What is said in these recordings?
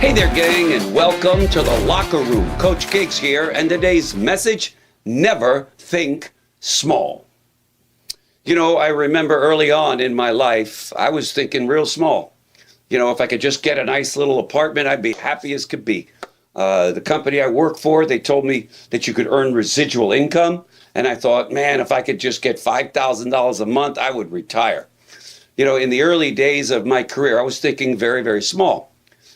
Hey there, gang, and welcome to the Locker Room. Coach Giggs here, and today's message, never think small. You know, I remember early on in my life, I was thinking real small. You know, if I could just get a nice little apartment, I'd be happy as could be. The company I work for, they told me that you could earn residual income, and I thought, man, if I could just get $5,000 a month, I would retire. You know, in the early days of my career, I was thinking very, very small.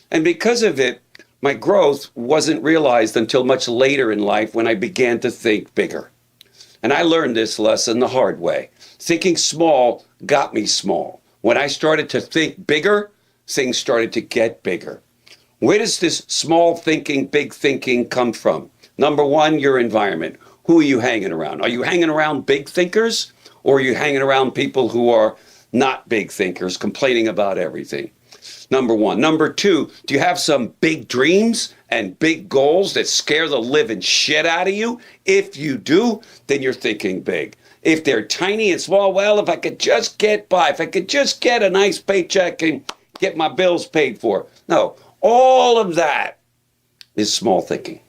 And because of it, my growth wasn't realized until much later in life when I began to think bigger. And I learned this lesson the hard way. Thinking small got me small. When I started to think bigger, things started to get bigger. Where does this small thinking, big thinking come from? Number one, your environment. Who are you hanging around? Are you hanging around big thinkers, or are you hanging around people who are not big thinkers, complaining about everything? Number one. Number two, do you have some big dreams and big goals that scare the living shit out of you? If you do, then you're thinking big. If they're tiny and small, well, if I could just get by, if I could just get a nice paycheck and get my bills paid for. No, all of that is small thinking.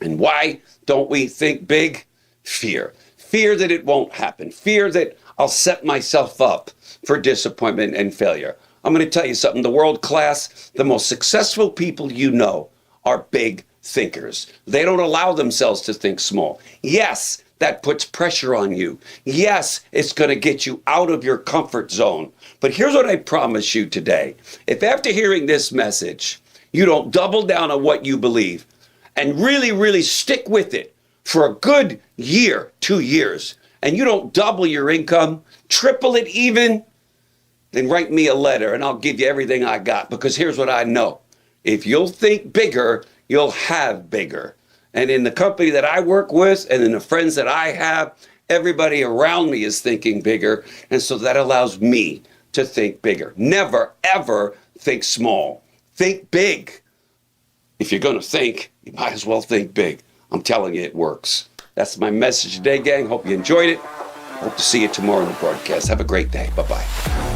And why don't we think big? Fear. Fear that it won't happen. Fear that I'll set myself up for disappointment and failure. I'm going to tell you something. The world class, the most successful people you know are big thinkers. They don't allow themselves to think small. Yes, that puts pressure on you. Yes, it's going to get you out of your comfort zone. But here's what I promise you today. If after hearing this message, you don't double down on what you believe and really, really stick with it for a good year, 2 years, and you don't double your income, triple it even, then write me a letter and I'll give you everything I got, because here's what I know. If you'll think bigger, you'll have bigger. And in the company that I work with and in the friends that I have, everybody around me is thinking bigger. And so that allows me to think bigger. Never, ever think small. Think big. If you're going to think, you might as well think big. I'm telling you, it works. That's my message today, gang. Hope you enjoyed it. Hope to see you tomorrow in the broadcast. Have a great day. Bye-bye.